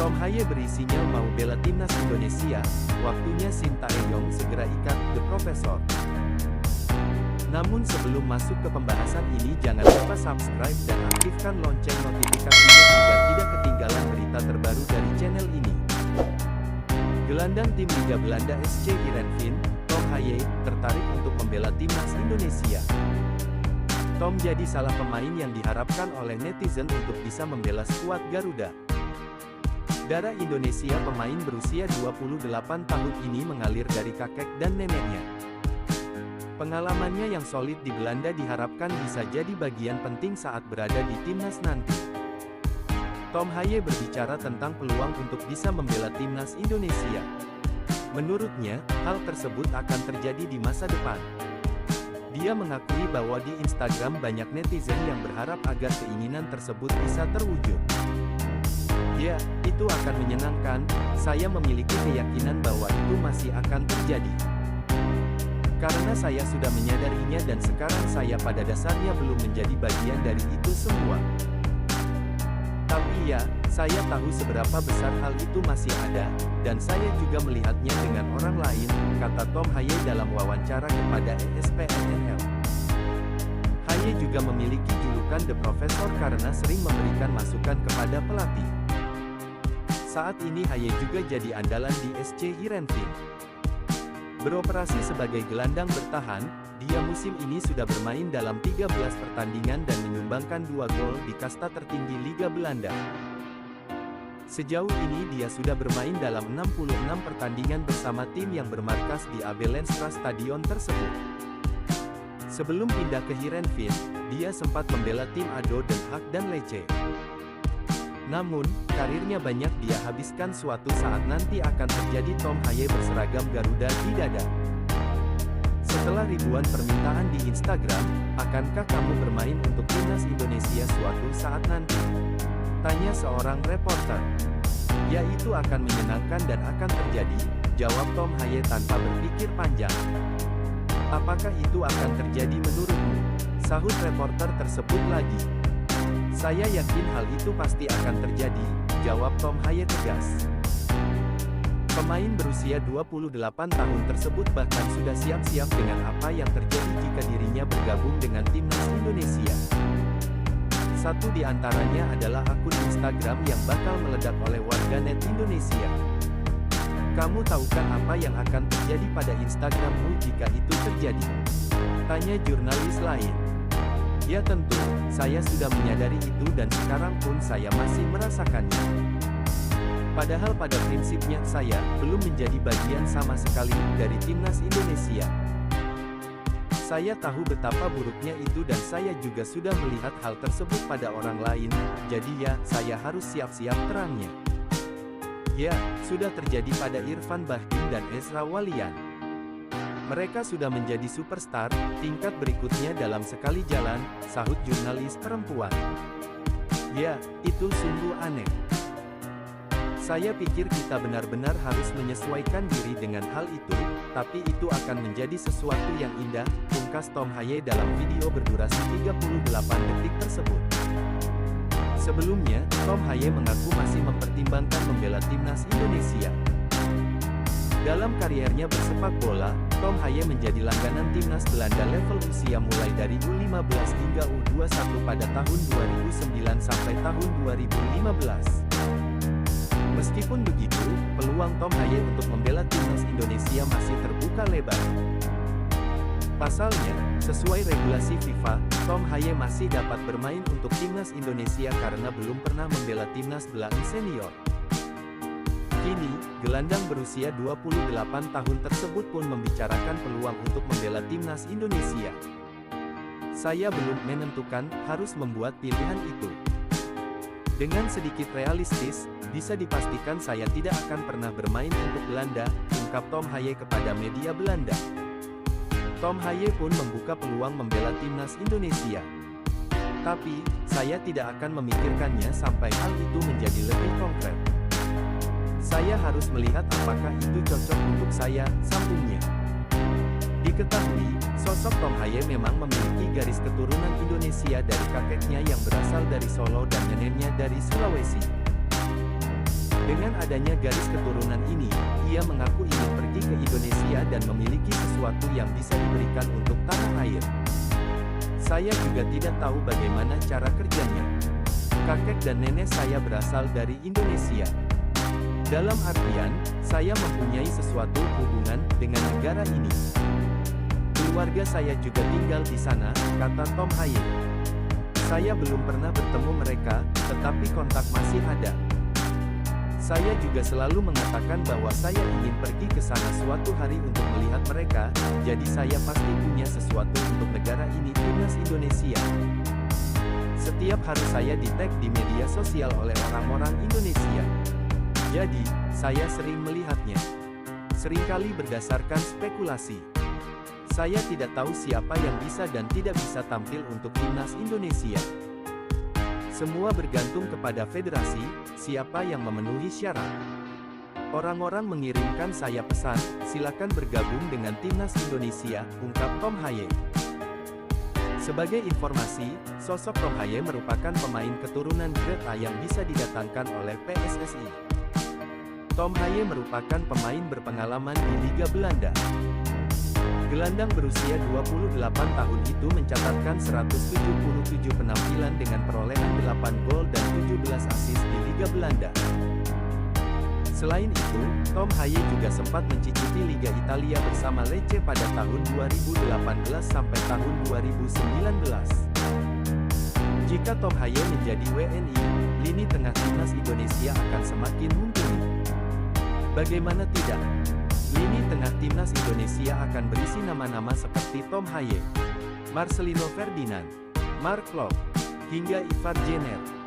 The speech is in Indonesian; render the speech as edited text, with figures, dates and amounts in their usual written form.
Tom Haye beri sinyal mau bela timnas Indonesia, waktunya Sintayong segera ikat The Professor. Namun sebelum masuk ke pembahasan ini jangan lupa subscribe dan aktifkan lonceng notifikasinya agar tidak ketinggalan berita terbaru dari channel ini. Gelandang tim Liga Belanda SC Heerenveen, Tom Haye, tertarik untuk membela timnas Indonesia. Tom jadi salah pemain yang diharapkan oleh netizen untuk bisa membela skuad Garuda. Darah Indonesia pemain berusia 28 tahun ini mengalir dari kakek dan neneknya. Pengalamannya yang solid di Belanda diharapkan bisa jadi bagian penting saat berada di timnas nanti. Tom Haye berbicara tentang peluang untuk bisa membela timnas Indonesia. Menurutnya, hal tersebut akan terjadi di masa depan. Dia mengakui bahwa di Instagram banyak netizen yang berharap agar keinginan tersebut bisa terwujud. Ya, itu akan menyenangkan, saya memiliki keyakinan bahwa itu masih akan terjadi. Karena saya sudah menyadarinya dan sekarang saya pada dasarnya belum menjadi bagian dari itu semua. Tapi ya, saya tahu seberapa besar hal itu masih ada, dan saya juga melihatnya dengan orang lain, kata Tom Haye dalam wawancara kepada ESPN. Haye juga memiliki julukan The Professor karena sering memberikan masukan kepada pelatih. Saat ini Haye juga jadi andalan di SC Heerenveen. Beroperasi sebagai gelandang bertahan, dia musim ini sudah bermain dalam 13 pertandingan dan menyumbangkan 2 gol di kasta tertinggi Liga Belanda. Sejauh ini dia sudah bermain dalam 66 pertandingan bersama tim yang bermarkas di Abelenstra Stadion tersebut. Sebelum pindah ke Heerenveen, dia sempat membela tim ADO Den Haag dan Lecce. Namun, karirnya banyak dia habiskan suatu saat nanti akan terjadi Tom Haye berseragam Garuda di dada. Setelah ribuan permintaan di Instagram, akankah kamu bermain untuk timnas Indonesia suatu saat nanti? Tanya seorang reporter. Ya, itu akan menyenangkan dan akan terjadi, jawab Tom Haye tanpa berpikir panjang. Apakah itu akan terjadi menurutmu? Sahut reporter tersebut lagi. Saya yakin hal itu pasti akan terjadi, jawab Tom Haye tegas. Pemain berusia 28 tahun tersebut bahkan sudah siap-siap dengan apa yang terjadi jika dirinya bergabung dengan timnas Indonesia. Satu di antaranya adalah akun Instagram yang bakal meledak oleh warganet Indonesia. Kamu tahukah apa yang akan terjadi pada Instagrammu jika itu terjadi? Tanya jurnalis lain. Ya tentu, saya sudah menyadari itu dan sekarang pun saya masih merasakannya. Padahal pada prinsipnya saya belum menjadi bagian sama sekali dari timnas Indonesia. Saya tahu betapa buruknya itu dan saya juga sudah melihat hal tersebut pada orang lain, jadi ya, saya harus siap-siap terangnya. Ya, sudah terjadi pada Irfan Bahdim dan Ezra Walian. Mereka sudah menjadi superstar, tingkat berikutnya dalam sekali jalan, sahut jurnalis perempuan. Ya, itu sungguh aneh. Saya pikir kita benar-benar harus menyesuaikan diri dengan hal itu, tapi itu akan menjadi sesuatu yang indah, pungkas Tom Haye dalam video berdurasi 38 detik tersebut. Sebelumnya, Tom Haye mengaku masih mempertimbangkan membela timnas Indonesia. Dalam kariernya bersepak bola, Tom Haye menjadi langganan timnas Belanda level usia mulai dari U15 hingga U21 pada tahun 2009 sampai tahun 2015. Meskipun begitu, peluang Tom Haye untuk membela timnas Indonesia masih terbuka lebar. Pasalnya, sesuai regulasi FIFA, Tom Haye masih dapat bermain untuk timnas Indonesia karena belum pernah membela timnas Belanda senior. Kini, gelandang berusia 28 tahun tersebut pun membicarakan peluang untuk membela timnas Indonesia. Saya belum menentukan, harus membuat pilihan itu. Dengan sedikit realistis, bisa dipastikan saya tidak akan pernah bermain untuk Belanda, ungkap Tom Haye kepada media Belanda. Tom Haye pun membuka peluang membela timnas Indonesia. Tapi, saya tidak akan memikirkannya sampai hal itu menjadi lebih konkret. Saya harus melihat apakah itu cocok untuk saya, sambungnya. Diketahui, sosok Tom Haye memang memiliki garis keturunan Indonesia dari kakeknya yang berasal dari Solo dan neneknya dari Sulawesi. Dengan adanya garis keturunan ini, ia mengaku ingin pergi ke Indonesia dan memiliki sesuatu yang bisa diberikan untuk tanah air. Saya juga tidak tahu bagaimana cara kerjanya. Kakek dan nenek saya berasal dari Indonesia. Dalam artian, saya mempunyai sesuatu hubungan dengan negara ini. Keluarga saya juga tinggal di sana, kata Tom Haye. Saya belum pernah bertemu mereka, tetapi kontak masih ada. Saya juga selalu mengatakan bahwa saya ingin pergi ke sana suatu hari untuk melihat mereka, jadi saya pasti punya sesuatu untuk negara ini, timnas Indonesia. Setiap hari saya di-tag di media sosial oleh orang-orang Indonesia. Jadi, saya sering melihatnya. Seringkali berdasarkan spekulasi. Saya tidak tahu siapa yang bisa dan tidak bisa tampil untuk timnas Indonesia. Semua bergantung kepada federasi, siapa yang memenuhi syarat. Orang-orang mengirimkan saya pesan, silakan bergabung dengan timnas Indonesia, ungkap Tom Haye. Sebagai informasi, sosok Tom Haye merupakan pemain keturunan Grade A yang bisa didatangkan oleh PSSI. Tom Haye merupakan pemain berpengalaman di Liga Belanda. Gelandang berusia 28 tahun itu mencatatkan 177 penampilan dengan perolehan 8 gol dan 17 assist di Liga Belanda. Selain itu, Tom Haye juga sempat mencicipi Liga Italia bersama Lecce pada tahun 2018 sampai tahun 2019. Jika Tom Haye menjadi WNI, lini tengah timnas Indonesia akan semakin mumpuni. Bagaimana tidak? Lini tengah timnas Indonesia akan berisi nama-nama seperti Tom Haye, Marcelino Ferdinand, Mark Klok, hingga Ivar Jenner.